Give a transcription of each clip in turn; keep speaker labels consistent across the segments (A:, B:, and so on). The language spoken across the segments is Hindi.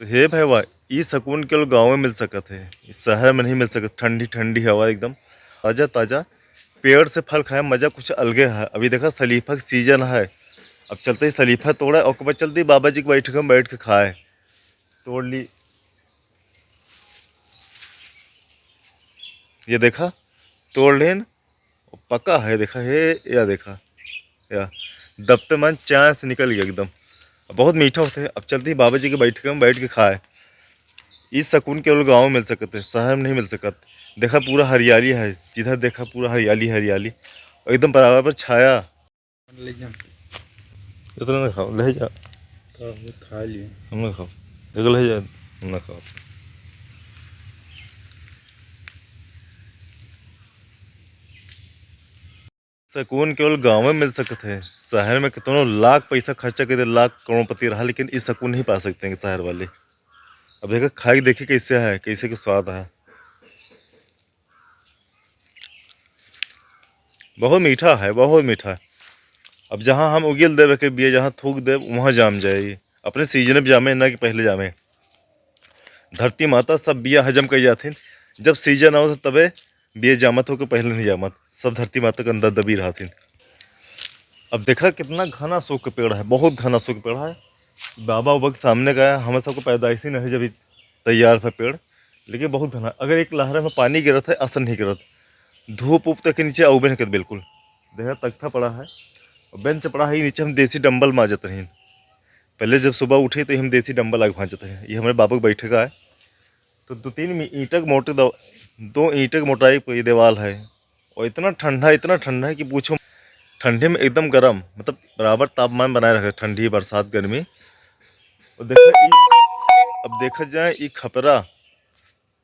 A: तो हे भैया, ये सुकून केवल गाँव में मिल सकत है, इस शहर में नहीं मिल सकत। ठंडी ठंडी हवा एकदम ताज़ा ताज़ा, पेड़ से फल खाए मज़ा कुछ अलगे है। अभी देखा शरीफा का सीजन है, अब चलते ही शरीफा तोड़ा और के बाद चलते ही बाबा जी के बैठक में बैठ के खाए। तोड़ ली, ये देखा, तोड़ लेन, पका है देखा है, या देखा, या दबते मन चाय से निकल गया एकदम, बहुत मीठा होता है। अब चलते ही बाबा जी के बैठक में बैठ के खाए। इस सुकून केवल गाँव में मिल सकते है, शहर में नहीं मिल सकत। देखा पूरा हरियाली है, जिधर देखा पूरा हरियाली हरियाली, और एकदम बराबर छाया।
B: ले जा,
A: इतना ना खाओ, ले जा,
B: तो खा लिए।
A: हम ना खाओ, देखो ले जा, हम ना खाओ। सुकून केवल गाँव में मिल सकता है, शहर में कितनों लाख पैसा खर्चा कर दे, लाख करोड़पति रहा, लेकिन इस सुकून नहीं पा सकते हैं शहर वाले। अब देखो खा के देखिए कैसे है, कैसे का स्वाद है, बहुत मीठा है, बहुत मीठा है। अब जहाँ हम उगिल देवे के बिया, जहाँ थूक दे वहाँ जाम जाए, अपने सीजन में जामे ना कि पहले जामे। धरती माता सब बिया हजम कर जाते, जब सीजन आओ तो तबे बिया जामत हो के पहले नहीं जामत, सब धरती माता के अंदर दबी रहती। अब देखा कितना घना सूख के पेड़ है, बहुत घना सूख के पेड़ है। बाबा उबा के सामने गया, हमें सबको पैदाइशी नहीं जब तैयार था पेड़, लेकिन बहुत घना। अगर एक लहर में पानी गिरत है असर नहीं गिरत, धूप उप तक के नीचे आउबे नहीं कर बिल्कुल। देखा तख्ता पड़ा है और बेंच पड़ा है, नीचे हम देसी डंबल माजत रहे। पहले जब सुबह उठे तो हम देसी डंबल आग भाजते हैं। ये हमारे बाबा के बैठे का है, तो 2-3 ईंटक मोटे 2 ईंटक मोटाई कोई दीवार है, और इतना ठंडा है कि पूछो। ठंडे में एकदम गर्म, मतलब बराबर तापमान बनाए रखे, ठंडी बरसात गर्मी। और देखा अब देखा जाए ये खपरा,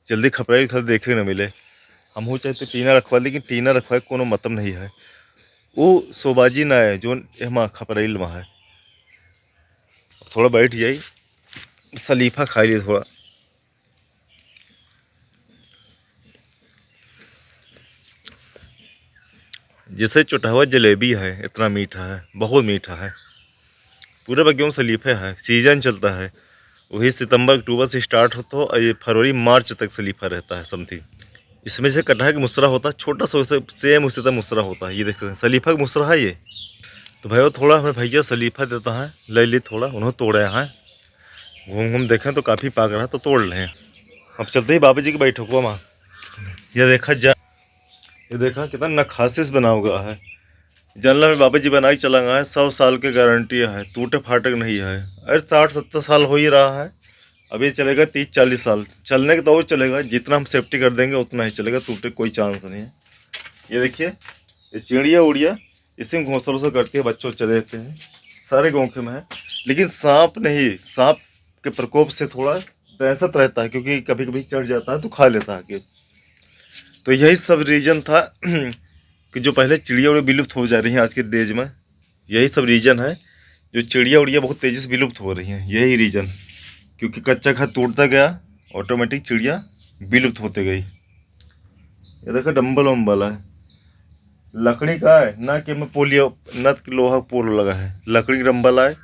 A: जल्दी खपरा घर देखे न मिले। हम हो चाहते टीना रखवा, लेकिन टीना रखवाए कोनो मतलब नहीं है, वो सोबाजी ना है जो हमा खपराइल में है। थोड़ा बैठ जाई, शलीफा खा लिए थोड़ा। जैसे चुटहवा जलेबी है, इतना मीठा है, बहुत मीठा है। पूरे बगियों में शलीफे है, सीजन चलता है, वही सितंबर अक्टूबर से स्टार्ट होता हो और ये फरवरी मार्च तक शलीफा रहता है समथिंग। इसमें से कटहल का मुसरा होता है, छोटा सा वैसे सेम उसी तरह मुसरा होता है, ये देख सकते हैं शलीफा का मुसरा है ये। तो भाई थोड़ा हमें भैया शलीफा देता है, ले ली थोड़ा, उन्होंने तोड़े हैं, घूम घूम देखें तो काफ़ी पाक रहा है, तो तोड़ लें। अब चलते ही बाबा जी की बैठक हुआ वहाँ, ये देखा जा, ये देखा कितना नखासिस बना हुआ है। जानला में बाबा जी बनाई चला गया है, 100 साल की गारंटी है, टूटे फाटक नहीं है। अरे 60-70 साल हो ही रहा है, अभी चलेगा 30-40 साल, चलने के तो और चलेगा, जितना हम सेफ्टी कर देंगे उतना ही चलेगा, टूटे कोई चांस नहीं है। ये देखिए, ये चिड़िया उड़िया इसी में घोंसला वोंसला करके बच्चों चले जाते हैं, सारे गाँव के में है। लेकिन सांप नहीं, सांप के प्रकोप से थोड़ा दहशत रहता है, क्योंकि कभी कभी चढ़ जाता है तो खा लेता है कि। तो यही सब रीजन था कि जो पहले चिड़िया उड़िया विलुप्त हो जा रही हैं आज के डेज में, यही सब रीजन है, जो चिड़िया उड़िया बहुत तेज़ी से विलुप्त हो रही हैं, यही रीजन। क्योंकि कच्चा घर टूटता गया, ऑटोमेटिक चिड़िया विलुप्त होते गई। ये देखो डम्बल वम्बल है, लकड़ी का है ना, कि मैं पोलियो न लोहा पोलो लगा है, लकड़ी का डम्बल है।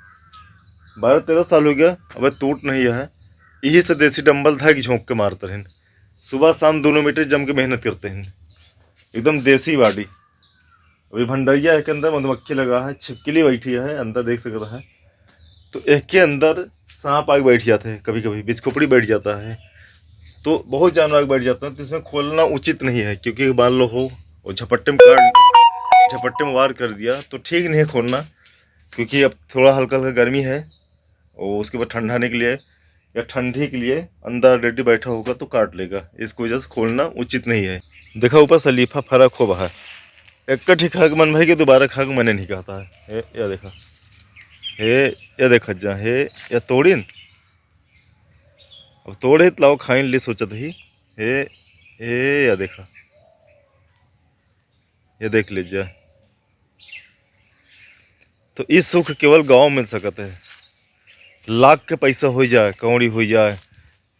A: 12-13 साल हो गया, अब टूट नहीं है। यही से देसी डंबल था कि झोंक के मारते हैं, सुबह शाम 2 मीटर जम के मेहनत करते हैं, एकदम देसी बाड़ी। अभी भंडरिया के अंदर मधुमक्खी लगा है, छिपकली बैठी है अंदर, देख सकता है। तो एक के अंदर सांप आग बैठ जाते हैं, कभी कभी बिस्कुपड़ी बैठ जाता है, तो बहुत जानवर आग बैठ जाता है। तो इसमें खोलना उचित नहीं है, क्योंकि मान लो हो और झपट्टे में वार कर दिया तो ठीक नहीं है खोलना, क्योंकि अब थोड़ा हल्का हल्का गर्मी है, और उसके बाद ठंडाने के लिए या ठंडी के लिए अंदर रेडी बैठा होगा तो काट लेगा, इसको वजह से खोलना उचित नहीं है। देखा ऊपर शलीफा फर्क हो रहा है, एक ठीक खा के मन भाई कि दोबारा खा के मन नहीं कहता है। या देखा हे, या देखा जा हे, या तोड़ीन, अब तोड़े तो लाओ खाइन ले सोचत ही। हे हे, या देखा, ये देख लीजिए। तो इस सुख केवल गांव में मिल सकता है, लाख के पैसा हो जाए, कौड़ी हो जाए,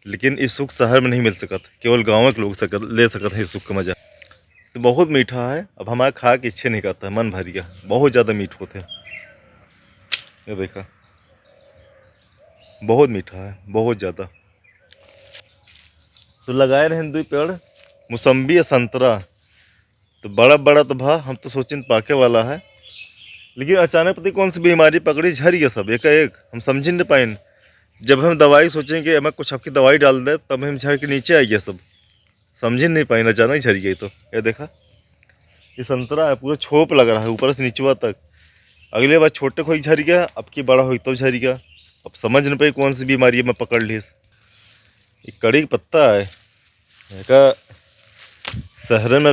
A: लेकिन इस सुख शहर में नहीं मिल सकत, केवल गाँव के लोग ले सकते हैं इस सुख का मजा। तो बहुत मीठा है, अब हमारे खा के इच्छे नहीं करता है, मन भर गया, बहुत ज़्यादा मीठ होते हैं। ये देखा, बहुत मीठा है, बहुत ज़्यादा। तो लगाए रहे हिंदू पेड़ मौसम्बी या संतरा, तो बड़ा बड़ा तो भा हम तो सोचें पाके वाला है, लेकिन अचानक पता नहीं कौन सी बीमारी पकड़ी, झड़ गया सब एक हम समझ नहीं पाए। जब हम दवाई सोचेंगे हमें कुछ आपकी दवाई डाल दे, तब हम झड़ के नीचे आ गया सब, समझ ही नहीं पाए, अचानक झड़ गई। तो ये देखा, ये संतरा है, पूरा छोप लग रहा है ऊपर से नीचवा तक। अगले बार छोटे को झड़ गया, अब की बड़ा हुई तो झड़ गया। अब समझ नहीं पाई कौन सी बीमारी है, मैं पकड़ ली। ये कड़ी का पत्ता है, का शहरन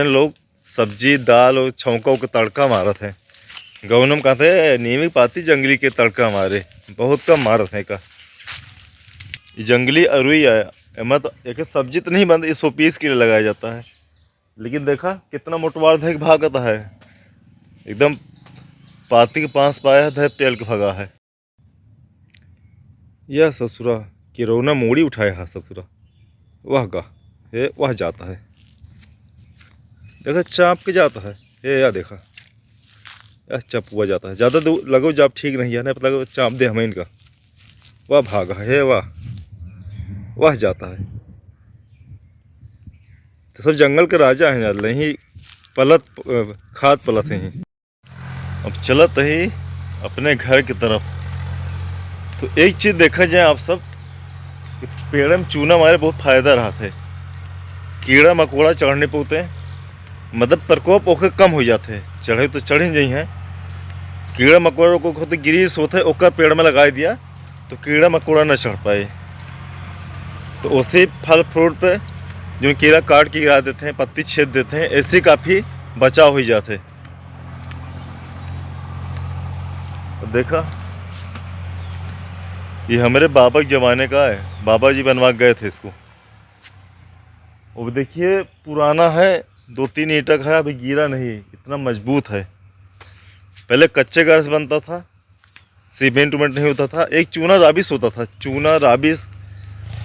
A: लोग सब्जी दाल और छौंका के तड़का मारत हैं। गाँव में कहते नीमी पाती जंगली के तड़का मारे, बहुत कम मारत है का। ये जंगली अरुई है, एमा तो एक सब्जी तो नहीं बनती, 120 के लिए लगाया जाता है। लेकिन देखा कितना मोटवार थे भागता है, एकदम पाती के पास पाया है, पेल के भगा है। यह ससुरा किरौना मोड़ी उठाया है ससुरा, वह का ये वह जाता है, देखा चाप के जाता है ये, या देखा यह चपुआ जाता है। ज़्यादा दूर लगो जाप ठीक नहीं है, नहीं पता लगो चाप दे हमें इनका। वह भागा है, वह जाता है। तो सब जंगल के राजा हैं यार, नहीं पलत खाद पलत हैं। अब चलत ही अपने घर की तरफ। तो एक चीज़ देखा जाए आप सब, कि पेड़ में चूना हमारे बहुत फायदा रहा थे। कीड़ा मकोड़ा चढ़ने पे होते हैं, मतलब प्रकोप ओके कम हो जाते, चढ़े तो चढ़ ही नहीं हैं। कीड़ा मकोड़ा को खुद गिरीस होते ओकर पेड़ में लगा दिया, तो कीड़ा मकोड़ा न चढ़ पाए। तो उसी फल फ्रूट पे जो कीड़ा काट के गिरा देते हैं, पत्ती छेद देते हैं, ऐसे काफ़ी बचाव हो जाते। तो देखा, ये हमारे बाबा के ज़माने का है, बाबा जी बनवा गए थे इसको। और देखिए पुराना है, 2-3 ईंट का है, अभी गिरा नहीं, इतना मजबूत है। पहले कच्चे घर से बनता था, सीमेंट उमेंट नहीं होता था। एक चूना राबिस होता था, चूना राबिस,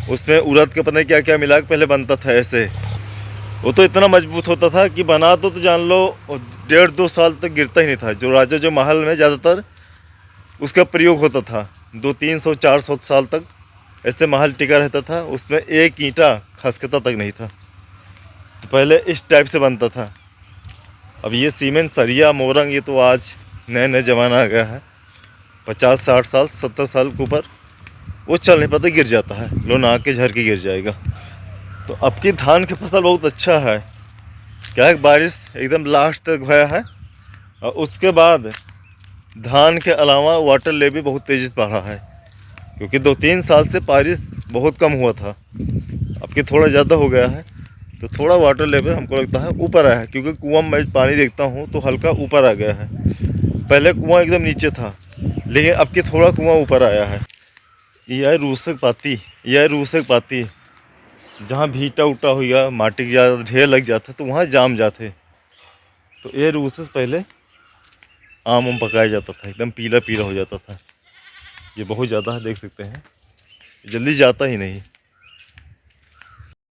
A: उसमें उड़द के पता नहीं क्या क्या मिला के पहले बनता था ऐसे। वो तो इतना मजबूत होता था कि बना दो तो जान लो 1.5-2 साल तक गिरता ही नहीं था। जो राजा जो महल में ज़्यादातर उसका प्रयोग होता था, 200-300-400 साल तक ऐसे महल टिका रहता था, उसमें एक ईंटा खसकता तक नहीं था। पहले इस टाइप से बनता था। अब ये सीमेंट सरिया मोरंग ये तो आज नए नए ज़माना आ गया है। 50-60 साल 70 साल के ऊपर वो चल नहीं पाता, गिर जाता है, लो ना के झर के गिर जाएगा। तो अब की धान की फसल बहुत अच्छा है, क्या है बारिश एकदम लास्ट तक हुआ है, और उसके बाद धान के अलावा वाटर लेवल बहुत तेज़ी से बढ़ा है, क्योंकि 2-3 साल से बारिश बहुत कम हुआ था। अब की थोड़ा ज़्यादा हो गया है, तो थोड़ा वाटर लेवल हमको लगता है ऊपर आया है, क्योंकि कुआं में पानी देखता हूँ तो हल्का ऊपर आ गया है। पहले कुआं एकदम नीचे था, लेकिन अब की थोड़ा कुआं ऊपर आया है। यह है रूसक पाती, जहाँ भीटा उटा हो गया, माटी की ज़्यादा ढेर लग जाता तो वहाँ जाम जाते। तो ये रूस पहले आम पकाया जाता था, एकदम पीला पीला हो जाता था। ये बहुत ज़्यादा है, देख सकते हैं, जल्दी जाता ही नहीं।